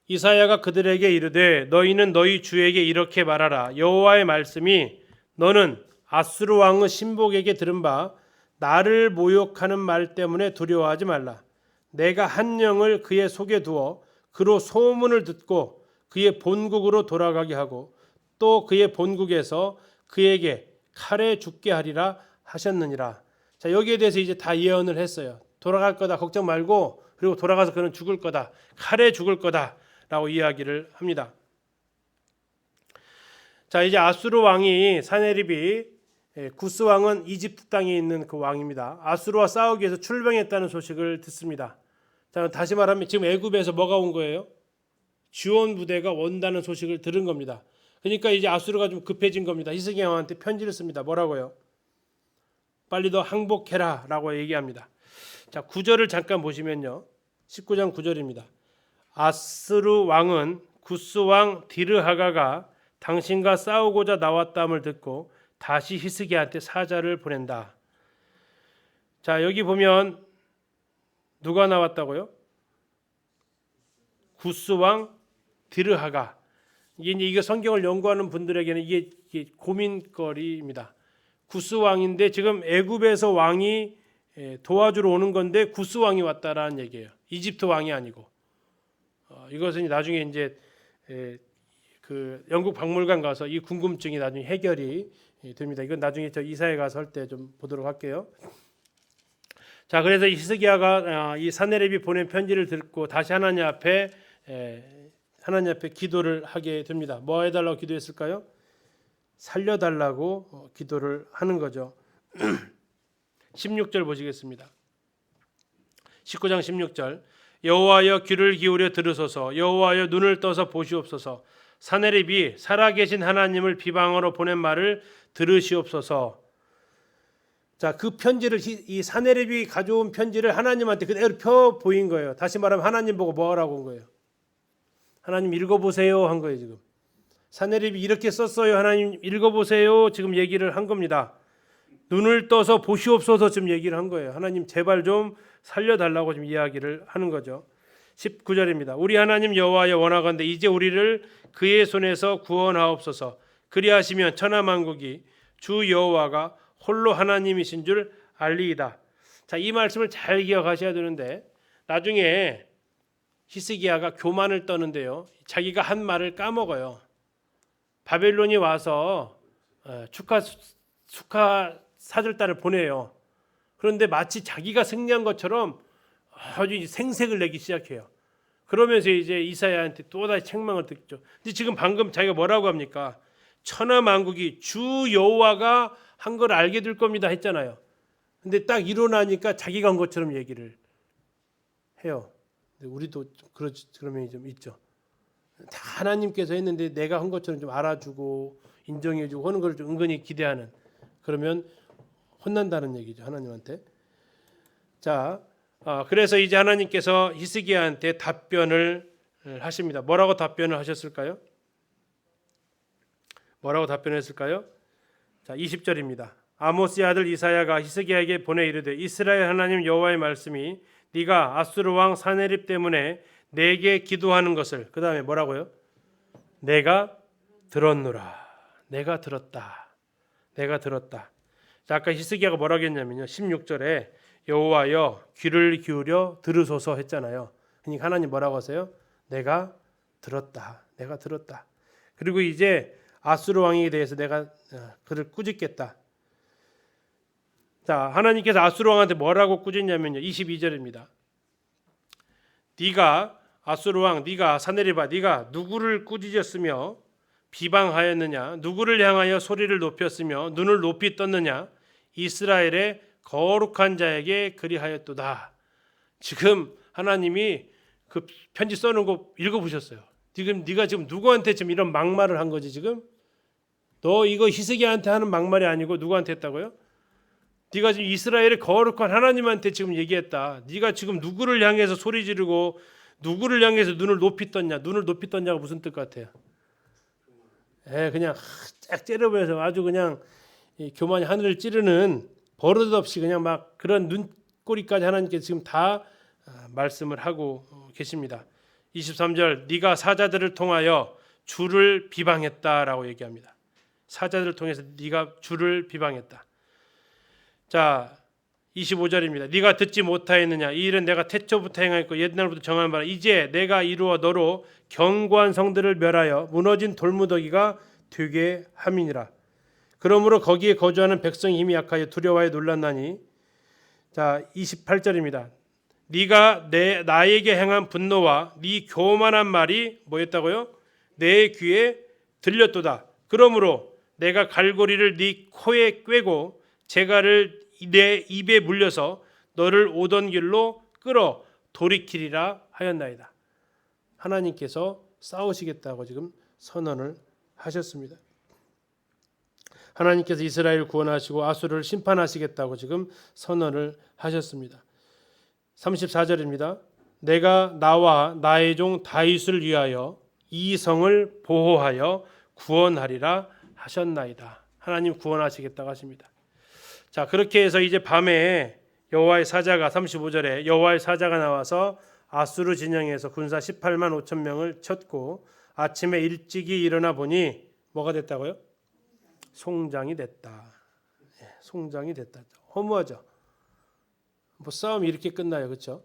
Speaker 1: 이사야가 그들에게 이르되 너희는 너희 주에게 이렇게 말하라. 여호와의 말씀이 너는 아수르 왕의 신복에게 들은 바 나를 모욕하는 말 때문에 두려워하지 말라. 내가 한 영을 그의 속에 두어 그로 소문을 듣고 그의 본국으로 돌아가게 하고 또 그의 본국에서 그에게 칼에 죽게 하리라 하셨느니라. 자 여기에 대해서 이제 다 예언을 했어요. 돌아갈 거다 걱정 말고 그리고 돌아가서 그는 죽을 거다. 칼에 죽을 거다라고 이야기를 합니다. 자 이제 아수르 왕이 사네립이 구스 왕은 이집트 땅에 있는 그 왕입니다. 아수르와 싸우기 위해서 출병했다는 소식을 듣습니다. 자 다시 말하면 지금 애굽에서 뭐가 온 거예요? 지원 부대가 온다는 소식을 들은 겁니다. 그러니까 이제 아수르가 좀 급해진 겁니다. 히스기야 왕한테 편지를 씁니다. 뭐라고요? 빨리 너 항복해라라고 얘기합니다. 자, 9절을 잠깐 보시면요. 19장 9절입니다. 아스루 왕은 구스 왕 디르하가가 당신과 싸우고자 나왔다함을 듣고 다시 히스기야한테 사자를 보낸다. 자, 여기 보면 누가 나왔다고요? 구스 왕 디르하가. 이게 성경을 연구하는 분들에게는 이게 고민거리입니다. 구스 왕인데 지금 애굽에서 왕이 도와주러 오는 건데 구스 왕이 왔다라는 얘기예요. 이집트 왕이 아니고. 이것은 나중에 이제 그 영국 박물관 가서 이 궁금증이 나중에 해결이 됩니다. 이건 나중에 저 이사회 가서 할 때 좀 보도록 할게요. 자, 그래서 히스기야가 이 사네립이 보낸 편지를 듣고 다시 하나님 앞에 기도를 하게 됩니다. 뭐 해달라고 기도했을까요? 살려달라고 기도를 하는 거죠. 16절 보시겠습니다. 19장 16절. 여호와여 귀를 기울여 들으소서. 여호와여 눈을 떠서 보시옵소서. 사네립이 살아계신 하나님을 비방하러 보낸 말을 들으시옵소서. 자, 그 편지를 이 사네립이 가져온 편지를 하나님한테 그대로 펴 보인 거예요. 다시 말하면 하나님 보고 뭐 하라고 한 거예요? 하나님 읽어보세요 한 거예요. 지금 사네립이 이렇게 썼어요. 하나님 읽어보세요. 지금 얘기를 한 겁니다. 눈을 떠서 보시옵소서 지금 얘기를 한 거예요. 하나님 제발 좀 살려달라고 지금 이야기를 하는 거죠. 19절입니다. 우리 하나님 여호와여 원하건대 이제 우리를 그의 손에서 구원하옵소서. 그리하시면 천하만국이 주 여호와가 홀로 하나님이신 줄 알리이다. 자, 이 말씀을 잘 기억하셔야 되는데 나중에 히스기야가 교만을 떠는데요. 자기가 한 말을 까먹어요. 바벨론이 와서 축하 사절단을 보내요. 그런데 마치 자기가 승리한 것처럼 아주 생색을 내기 시작해요. 그러면서 이제 이사야한테 또다시 책망을 듣죠. 근데 지금 방금 자기가 뭐라고 합니까? 천하만국이 주 여호와가 한 걸 알게 될 겁니다 했잖아요. 근데 딱 일어나니까 자기가 한 것처럼 얘기를 해요. 근데 우리도 그런 면이 좀 있죠. 다 하나님께서 했는데 내가 한 것처럼 좀 알아주고 인정해주고 하는 걸 좀 은근히 기대하는, 그러면 혼난다는 얘기죠, 하나님한테. 자, 그래서 이제 하나님께서 히스기야한테 답변을 하십니다. 뭐라고 답변을 하셨을까요? 뭐라고 답변했을까요? 자, 20절입니다. 아모스의 아들 이사야가 히스기야에게 보내 이르되 이스라엘 하나님 여호와의 말씀이 네가 아수르 왕 사네립 때문에 내게 기도하는 것을, 그 다음에 뭐라고요? 내가 들었노라. 내가 들었다. 내가 들었다. 자, 아까 히스기야가 뭐라고 했냐면요, 16절에 여호와여 귀를 기울여 들으소서 했잖아요. 그러니까 하나님 뭐라고 하세요? 내가 들었다. 내가 들었다. 그리고 이제 아수르 왕에 대해서 내가 그를 꾸짖겠다. 자, 하나님께서 아수르 왕한테 뭐라고 꾸짖냐면요, 22절입니다. 네가 아수르 왕, 네가 사네립아, 네가 누구를 꾸짖었으며 비방하였느냐? 누구를 향하여 소리를 높였으며 눈을 높이 떴느냐? 이스라엘의 거룩한 자에게 그리하였도다. 지금 하나님이 그 편지 써놓은 거 읽어보셨어요. 지금 네가 지금 누구한테 지금 이런 막말을 한 거지? 지금 너 이거 히스기야한테 하는 막말이 아니고 누구한테 했다고요? 네가 지금 이스라엘의 거룩한 하나님한테 지금 얘기했다. 네가 지금 누구를 향해서 소리 지르고 누구를 향해서 눈을 높이 떴냐? 눈을 높이 떴냐가 무슨 뜻 같아요? 그냥 쫙 째려보여서 아주 그냥 교만이 하늘을 찌르는, 버릇없이 그냥 막 그런 눈꼬리까지 하나님께서 지금 다 말씀을 하고 계십니다. 23절 네가 사자들을 통하여 주를 비방했다라고 얘기합니다. 사자들을 통해서 네가 주를 비방했다. 자, 25절입니다. 네가 듣지 못하였느냐? 이 일은 내가 태초부터 행하였고 옛날부터 정한 바라. 이제 내가 이루어 너로 견고한 성들을 멸하여 무너진 돌무더기가 되게 함이니라. 그러므로 거기에 거주하는 백성이 힘이 약하여 두려워하여 놀랐나니. 자, 28절입니다. 네가 나에게 행한 분노와 네 교만한 말이 뭐였다고요? 내 귀에 들렸도다. 그러므로 내가 갈고리를 네 코에 꿰고 재갈을 내 입에 물려서 너를 오던 길로 끌어 돌이키리라 하였나이다. 하나님께서 싸우시겠다고 지금 선언을 하셨습니다. 하나님께서 이스라엘을 구원하시고 아수르를 심판하시겠다고 지금 선언을 하셨습니다. 34절입니다. 내가 나와 나의 종 다윗을 위하여 이 성을 보호하여 구원하리라 하셨나이다. 하나님 구원하시겠다고 하십니다. 자, 그렇게 해서 이제 밤에 여호와의 사자가 35절에 여호와의 사자가 나와서 아수르 진영에서 군사 18만 5천 명을 쳤고 아침에 일찍이 일어나 보니 뭐가 됐다고요? 송장이 됐다. 송장이 됐다. 허무하죠. 뭐 싸움이 이렇게 끝나요, 그렇죠?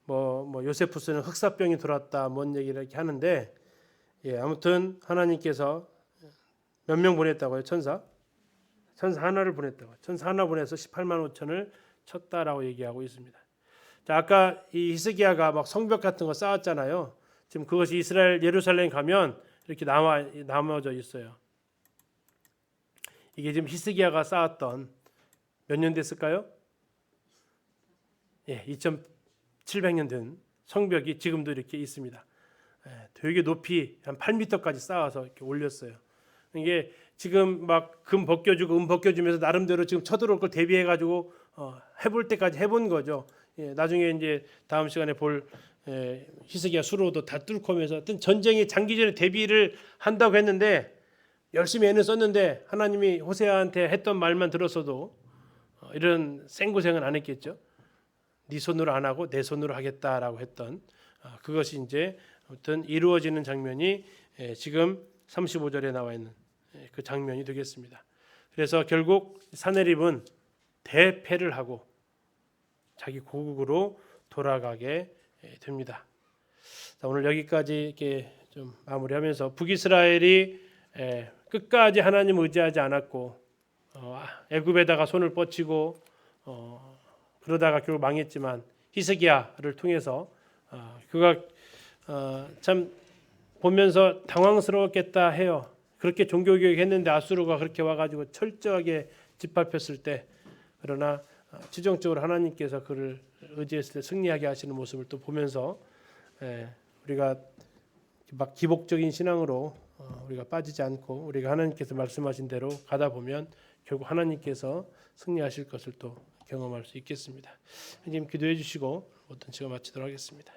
Speaker 1: 뭐 요세푸스는 흑사병이 돌았다, 뭔 얘기를 이렇게 하는데, 아무튼 하나님께서 몇 명 보냈다고요? 천사 하나를 보냈다고. 천사 하나 보내서 18만 5천을 쳤다라고 얘기하고 있습니다. 자, 아까 이 히스기야가 막 성벽 같은 거 쌓았잖아요. 지금 그것이 이스라엘 예루살렘 가면 이렇게 나눠져 있어요. 이게 지금 히스기야가 쌓았던 몇 년 됐을까요? 2700년 된 성벽이 지금도 이렇게 있습니다. 되게 높이 한 8m까지 쌓아서 이렇게 올렸어요. 이게 지금 막 금 벗겨주고 은 벗겨주면서 나름대로 지금 쳐들어올 걸 대비해가지고 해볼 때까지 해본 거죠. 나중에 이제 다음 시간에 볼 히스기야 수로도 다 뚫고 하면서 하여튼 전쟁이 장기전에 대비를 한다고 했는데 열심히 애는 썼는데 하나님이 호세아한테 했던 말만 들었어도 이런 생고생은 안 했겠죠. 네 손으로 안 하고 내 손으로 하겠다라고 했던 그것이 이제 아무튼 이루어지는 장면이 지금 35절에 나와 있는 그 장면이 되겠습니다. 그래서 결국 사내립은 대패를 하고 자기 고국으로 돌아가게 됩니다. 자, 오늘 여기까지 이렇게 좀 마무리하면서 북이스라엘이 끝까지 하나님 의지하지 않았고 애굽에다가 손을 뻗치고 그러다가 결국 망했지만 히스기야를 통해서 그가 참 보면서 당황스러웠겠다 해요. 그렇게 종교교육 했는데 아수르가 그렇게 와가지고 철저하게 짓밟혔을 때 그러나 최종적으로 하나님께서 그를 의지했을 때 승리하게 하시는 모습을 또 보면서 우리가 막 기복적인 신앙으로 우리가 빠지지 않고 우리가 하나님께서 말씀하신 대로 가다 보면 결국 하나님께서 승리하실 것을 또 경험할 수 있겠습니다. 하나님 기도해 주시고 어떤 시간 마치도록 하겠습니다.